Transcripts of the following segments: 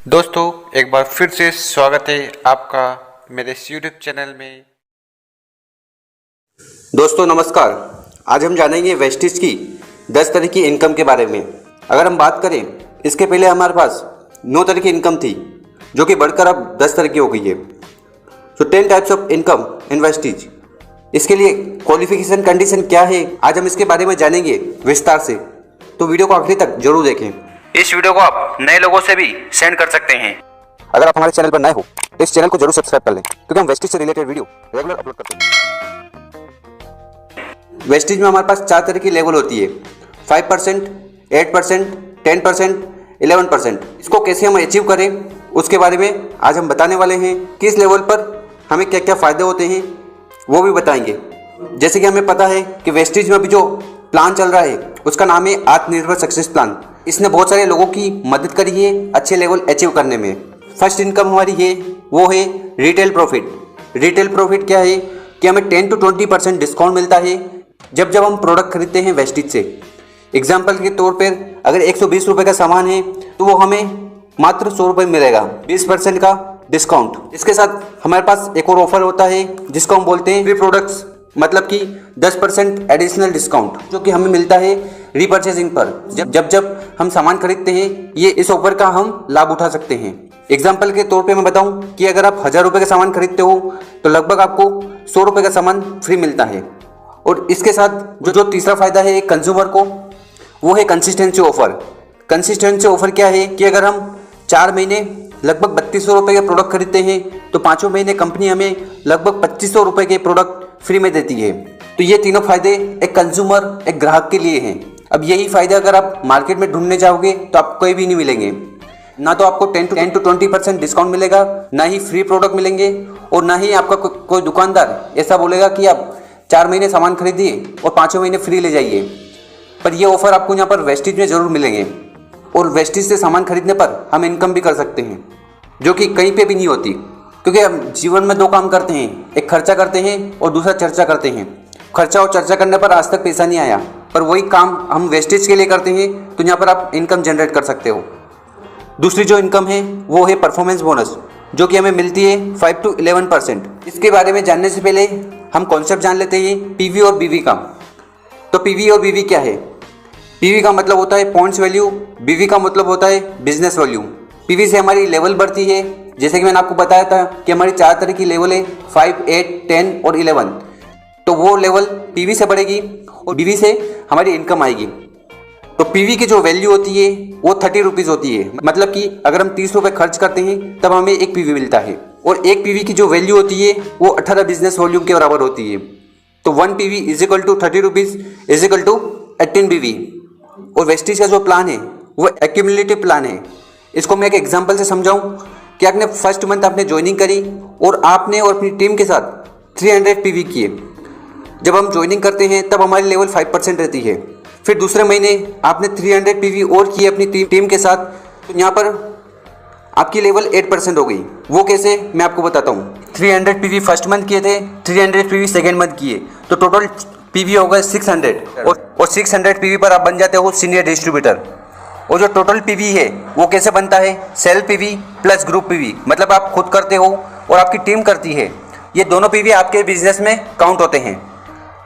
दोस्तों एक बार फिर से स्वागत है आपका मेरे इस यूट्यूब चैनल में। दोस्तों नमस्कार। आज हम जानेंगे वेस्टिज की 10 तरह की इनकम के बारे में। अगर हम बात करें, इसके पहले हमारे पास 9 तरह की इनकम थी, जो कि बढ़कर अब 10 तरह की हो गई है। तो 10 types of income in Vestige. इसके लिए क्वालिफिकेशन कंडीशन क्या है, आज हम इसके बारे में जानेंगे विस्तार से। तो वीडियो को आखिरी तक जरूर देखें। इस वीडियो को आप नए लोगों से भी सेंड कर सकते हैं। अगर आप हमारे चैनल पर नए हो तो इस चैनल को जरूर सब्सक्राइब कर लें, क्योंकि हम वेस्टिज से रिलेटेड वीडियो रेगुलर अपलोड करते हैं। वेस्टिज में हमारे पास 4 तरह की लेवल होती है, 5%, 8%, 10%, 11%। इसको कैसे हम अचीव करें उसके बारे में आज हम बताने वाले हैं। किस लेवल पर हमें क्या क्या फ़ायदे होते हैं वो भी बताएंगे। जैसे कि हमें पता है कि वेस्टिज में अभी जो प्लान चल रहा है उसका नाम है आत्मनिर्भर सक्सेस प्लान। इसने बहुत सारे लोगों की मदद करी है अच्छे लेवल अचीव करने में। फर्स्ट इनकम हमारी है वो है रिटेल प्रॉफिट। रिटेल प्रॉफिट क्या है कि हमें 10 to 20% डिस्काउंट मिलता है जब हम प्रोडक्ट खरीदते हैं वेस्टिज से। एग्जाम्पल के तौर पर अगर 120 रुपये का सामान है तो वो हमें मात्र 100 रुपये मिलेगा, 20% का डिस्काउंट। इसके साथ हमारे पास एक और ऑफर होता है जिसको हम बोलते हैं फ्री प्रोडक्ट्स, मतलब कि 10% एडिशनल डिस्काउंट जो कि हमें मिलता है रीपर्चेजिंग पर। जब हम सामान खरीदते हैं, ये इस ऑफर का हम लाभ उठा सकते हैं। एग्जाम्पल के तौर पे मैं बताऊं कि अगर आप 1000 रुपये का सामान खरीदते हो तो लगभग आपको 100 रुपये का सामान फ्री मिलता है। और इसके साथ जो तीसरा फायदा है कंज्यूमर को, वो है कंसिस्टेंसी ऑफर। कंसिस्टेंसी ऑफर क्या है कि अगर हम 4 महीने लगभग 3200 रुपये के प्रोडक्ट खरीदते हैं तो 5वें महीने कंपनी हमें लगभग 2500 रुपये के प्रोडक्ट फ्री में देती है। तो ये तीनों फायदे एक कंज्यूमर, एक ग्राहक के लिए हैं। अब यही फायदे अगर आप मार्केट में ढूंढने जाओगे तो आपको कोई भी नहीं मिलेंगे। ना तो आपको 10 to 20% डिस्काउंट मिलेगा, ना ही फ्री प्रोडक्ट मिलेंगे, और ना ही आपका कोई दुकानदार ऐसा बोलेगा कि आप 4 महीने सामान खरीदिए और 5वें महीने फ्री ले जाइए। पर ये ऑफर आपको यहाँ पर वेस्टिज में ज़रूर मिलेंगे। और वेस्टिज से सामान खरीदने पर हम इनकम भी कर सकते हैं, जो कि कहीं पे भी नहीं होती। क्योंकि हम जीवन में 2 काम करते हैं, एक खर्चा करते हैं और दूसरा चर्चा करते हैं। खर्चा और चर्चा करने पर आज तक पैसा नहीं आया, पर वही काम हम वेस्टेज के लिए करते हैं तो यहाँ पर आप इनकम जनरेट कर सकते हो। दूसरी जो इनकम है वो है परफॉर्मेंस बोनस, जो कि हमें मिलती है 5 to 11%। इसके बारे में जानने से पहले हम कॉन्सेप्ट जान लेते हैं पीवी और बीवी का। तो पीवी और बीवी क्या है? पीवी का मतलब होता है पॉइंट्स वैल्यू, बीवी का मतलब होता है बिजनेस वैल्यू। पीवी से हमारी लेवल बढ़ती है। जैसे कि मैंने आपको बताया था कि हमारी 4 तरह की लेवल है, 5, 8, 10 और 11। तो वो लेवल पीवी से बढ़ेगी और बीवी से हमारी इनकम आएगी। तो पीवी की जो वैल्यू होती है वो 30 रुपीज़ होती है। मतलब कि अगर हम 30 रुपये खर्च करते हैं तब हमें एक पीवी मिलता है। और एक पीवी की जो वैल्यू होती है वो 18 बिजनेस वॉल्यूम के बराबर होती है। तो 1 PV is equal to 30 rupees is equal to 18 PV. और वेस्टिज का जो प्लान है वो एक्यूमुलेटिव प्लान है। इसको मैं एक एग्जांपल से समझाऊं कि आपने फर्स्ट मंथ आपने ज्वाइनिंग करी और आपने और अपनी टीम के साथ 300 पीवी किए। जब हम ज्वाइनिंग करते हैं तब हमारी लेवल 5% रहती है। फिर दूसरे महीने आपने 300 पीवी और किए अपनी टीम के साथ, तो यहाँ पर आपकी लेवल 8% हो गई। वो कैसे, मैं आपको बताता हूँ। 300 पीवी फर्स्ट मंथ किए थे, 300 पीवी सेकेंड मंथ किए, तो टोटल पीवी हो गए 600। और 600 पीवी पर आप बन जाते हो सीनियर डिस्ट्रीब्यूटर। और जो टोटल पीवी है वो कैसे बनता है? Self PV plus group PV, मतलब आप खुद करते हो और आपकी टीम करती है। ये दोनों पीवी आपके बिजनेस में काउंट होते हैं।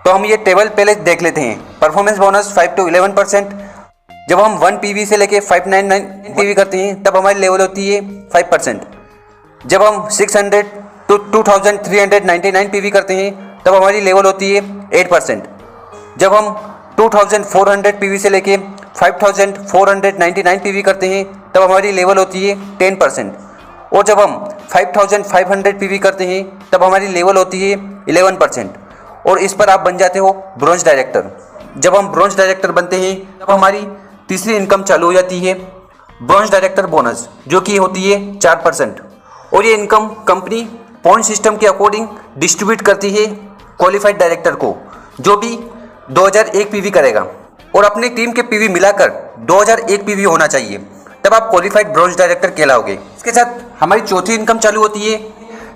तो हम ये टेबल पहले देख लेते हैं। Performance bonus 5 to 11%। जब हम 1 पीवी से लेके 599 पीवी करते हैं तब हमारी लेवल होती है 5%। जब हम 600 to 2399 पीवी करते हैं तब हमारी लेवल होती है 8%। जब हम 2400 पीवी से लेके 5499 पीवी करते हैं तब हमारी लेवल होती है 10%। और जब हम 5500 पीवी करते हैं तब हमारी लेवल होती है 11%। और इस पर आप बन जाते हो ब्रोंज डायरेक्टर। जब हम ब्रोंज डायरेक्टर बनते हैं तब हमारी तीसरी इनकम चालू हो जाती है, ब्रोंज डायरेक्टर बोनस, जो कि होती है 4%। और ये इनकम कंपनी पॉइंट सिस्टम के अकॉर्डिंग डिस्ट्रीब्यूट करती है क्वालिफाइड डायरेक्टर को, जो भी 2001 पीवी करेगा। और अपनी टीम के पीवी मिलाकर 2001 पीवी होना चाहिए, तब आप क्वालिफाइड ब्रोंज डायरेक्टर कहलाओगे। इसके साथ हमारी चौथी इनकम चालू होती है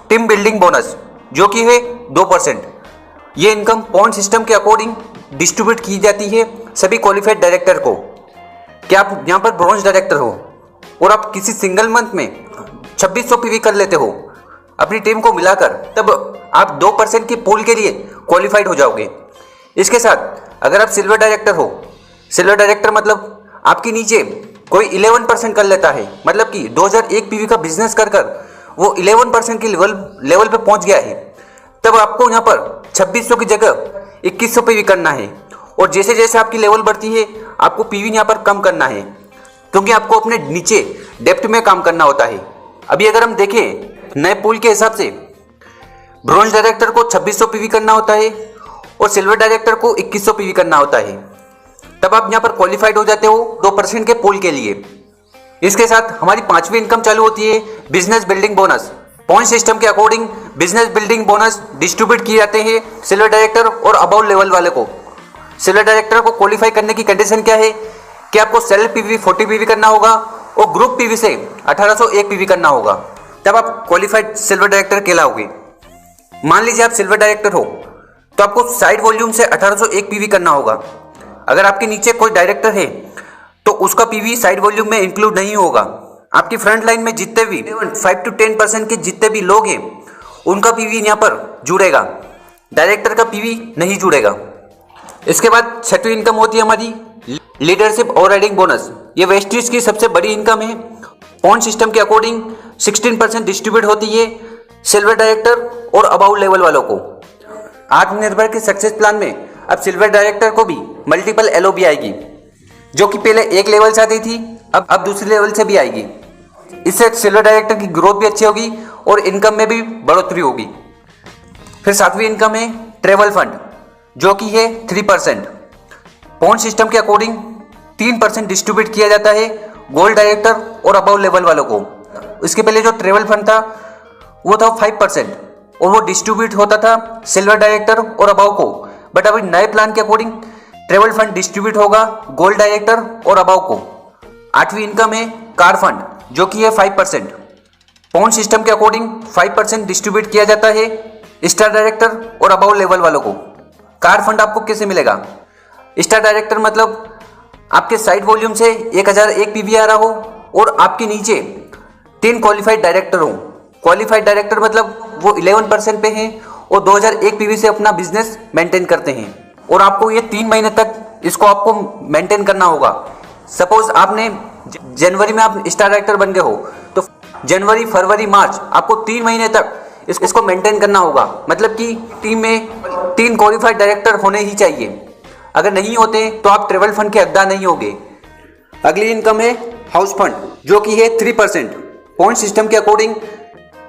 टीम बिल्डिंग बोनस, जो कि है 2%। ये इनकम पॉइंट सिस्टम के अकॉर्डिंग डिस्ट्रीब्यूट की जाती है सभी क्वालिफाइड डायरेक्टर को। कि आप यहाँ पर ब्रोंज डायरेक्टर हो और आप किसी सिंगल मंथ में 2600 पीवी कर लेते हो अपनी टीम को मिलाकर, तब आप 2% की पूल के लिए क्वालिफाइड हो जाओगे। इसके साथ अगर आप सिल्वर डायरेक्टर हो, सिल्वर डायरेक्टर मतलब आपके नीचे कोई 11% कर लेता है, मतलब कि 2001 पीवी का बिजनेस कर वो 11% की लेवल पे पहुंच गया है, तब आपको यहाँ पर 2600 की जगह 2100 पीवी करना है। और जैसे जैसे आपकी लेवल बढ़ती है आपको पीवी यहाँ पर कम करना है, क्योंकि आपको अपने नीचे डेप्थ में काम करना होता है। अभी अगर हम देखें नए पूल के हिसाब से ब्रॉन्ज डायरेक्टर को 2600 पीवी करना होता है और सिल्वर डायरेक्टर को 2100 पीवी करना होता है, तब आप यहाँ पर क्वालिफाइड हो जाते हो 2% के पूल के लिए। इसके साथ हमारी 5वीं इनकम चालू होती है business building bonus. Point system के according business building bonus distribute किए जाते हैं सिल्वर डायरेक्टर और अबाउट लेवल वाले को। सिल्वर डायरेक्टर को क्वालिफाई करने की कंडीशन क्या है कि आपको सेल्फ पीवी 40 पीवी करना होगा और ग्रुप पीवी से 1801 पीवी करना होगा, तब आप क्वालिफाइड सिल्वर डायरेक्टर कहलाओगे। मान लीजिए आप सिल्वर डायरेक्टर हो तो आपको साइड वॉल्यूम से 1801 पीवी करना होगा। अगर आपके नीचे कोई डायरेक्टर है तो उसका पीवी साइड वॉल्यूम में इंक्लूड नहीं होगा। आपकी फ्रंट लाइन में जितने भी 5 to 10% के जितने भी लोग हैं उनका पीवी यहाँ पर जुड़ेगा, डायरेक्टर का पीवी नहीं जुड़ेगा। इसके बाद 6वीं इनकम होती है हमारी लीडरशिप ओवरराइडिंग बोनस। ये वेस्टिज की सबसे बड़ी इनकम है। पॉइंट सिस्टम के अकॉर्डिंग 16% डिस्ट्रीब्यूट होती है सिल्वर डायरेक्टर और अबाउट लेवल वालों को। आत्मनिर्भर के सक्सेस प्लान में अब सिल्वर डायरेक्टर को भी मल्टीपल एलओबी आएगी, जो कि पहले एक लेवल से आती थी, अब दूसरे लेवल से भी आएगी। इससे सिल्वर डायरेक्टर की ग्रोथ भी अच्छी होगी और इनकम में भी बढ़ोतरी होगी। फिर 7वीं इनकम है ट्रेवल फंड, जो कि है 3%। पॉइंट सिस्टम के अकॉर्डिंग 3% डिस्ट्रीब्यूट किया जाता है गोल्ड डायरेक्टर और अबाउट लेवल वालों को। इसके पहले जो ट्रेवल फंड था वो था 5% और वो डिस्ट्रीब्यूट होता था सिल्वर डायरेक्टर और अबाव को। बट अभी नए प्लान के अकॉर्डिंग ट्रेवल फंड डिस्ट्रीब्यूट होगा गोल्ड डायरेक्टर और अबाव को। 8वीं इनकम है कार फंड, जो कि है 5%। पॉइंट सिस्टम के अकॉर्डिंग 5% डिस्ट्रीब्यूट किया जाता है star director or above level वालों को। कार फंड आपको कैसे मिलेगा? स्टार डायरेक्टर मतलब आपके साइड वॉल्यूम से 1001 पीवी आ रहा हो और आपके नीचे 3 क्वालिफाइड डायरेक्टर हो। क्वालिफाइड डायरेक्टर मतलब वो 11% पे हैं और 2001 पीवी से अपना बिजनेस मेंटेन करते हैं और आपको ये 3 महीने तक इसको आपको मेंटेन करना होगा। सपोज आपने जनवरी में आप स्टार डायरेक्टर बन गए हो तो जनवरी, फरवरी, मार्च आपको 3 महीने तक इसको मेंटेन करना होगा। मतलब कि टीम में 3 क्वालिफाइड डायरेक्टर होने ही चाहिए। अगर नहीं होते तो आप ट्रेवल फंड के हकदार नहीं होगे। अगली इनकम है हाउस फंड, जो कि है 3%। पॉइंट सिस्टम के अकॉर्डिंग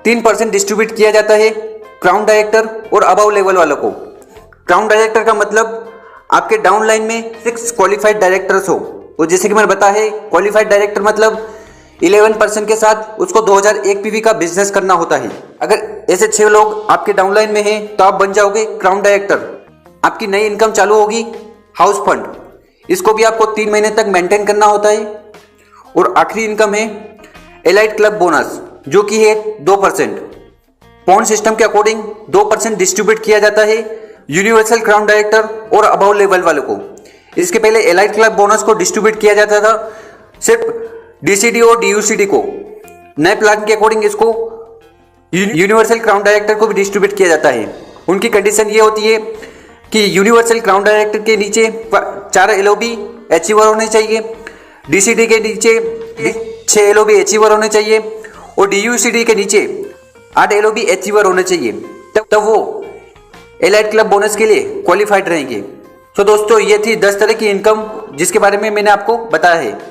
3% डिस्ट्रीब्यूट किया जाता है crown director or above level वालों को। क्राउन डायरेक्टर का मतलब आपके डाउन लाइन में 6 क्वालिफाइड डायरेक्टर्स हो। और जैसे कि मैंने बताया है क्वालिफाइड डायरेक्टर मतलब 11% के साथ उसको 2001 पीवी का बिजनेस करना होता है। अगर ऐसे 6 लोग आपके डाउन लाइन में हैं तो आप बन जाओगे क्राउन डायरेक्टर। आपकी नई इनकम चालू होगी हाउस फंड, इसको भी आपको 3 महीने तक मेंटेन करना होता है। और आखिरी इनकम है एलाइट क्लब बोनस, जो कि है 2%। पॉइंट सिस्टम के अकॉर्डिंग 2% डिस्ट्रीब्यूट किया जाता है universal crown director or above level वालों को। इसके पहले एलाइट क्लब बोनस को डिस्ट्रीब्यूट किया जाता था सिर्फ डीसीडी और डीयूसीडी को। नए प्लान के अकॉर्डिंग इसको यूनिवर्सल क्राउन डायरेक्टर को भी डिस्ट्रीब्यूट किया जाता है। उनकी कंडीशन ये होती है कि यूनिवर्सल क्राउन डायरेक्टर के नीचे 4 एलओबी अचीवर होने चाहिए, डीसीडी के नीचे 6 एलओबी अचीवर होने चाहिए और डीयूसीडी के नीचे 8 एलओबी अचीवर होने चाहिए, तब वो एलाइट क्लब बोनस के लिए क्वालिफाइड रहेंगे। तो दोस्तों ये थी 10 तरह की इनकम जिसके बारे में मैंने आपको बताया है।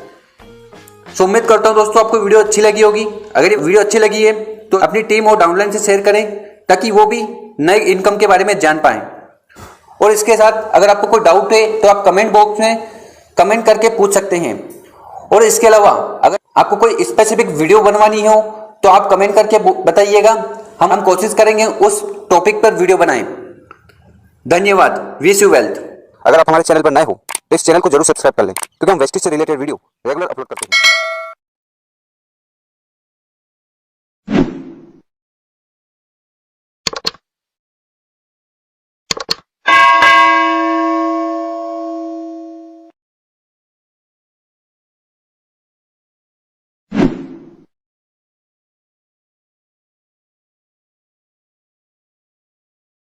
सो उम्मीद करता हूँ दोस्तों आपको वीडियो अच्छी लगी होगी। अगर ये वीडियो अच्छी लगी है तो अपनी टीम और डाउनलाइन से शेयर करें ताकि वो भी नए इनकम के बारे में जान पाएं। और इसके साथ अगर आपको कोई डाउट है तो आप कमेंट बॉक्स में कमेंट करके पूछ सकते हैं। और इसके अलावा अगर आपको कोई स्पेसिफिक वीडियो बनवानी हो तो आप कमेंट करके बताइएगा, हम कोशिश करेंगे उस टॉपिक पर वीडियो बनाएं। धन्यवाद। Wish you wealth. अगर आप हमारे चैनल पर नए हो तो इस चैनल को जरूर सब्सक्राइब कर लें, क्योंकि हम वेस्टिज से रिलेटेड वीडियो रेगुलर अपलोड करते हैं।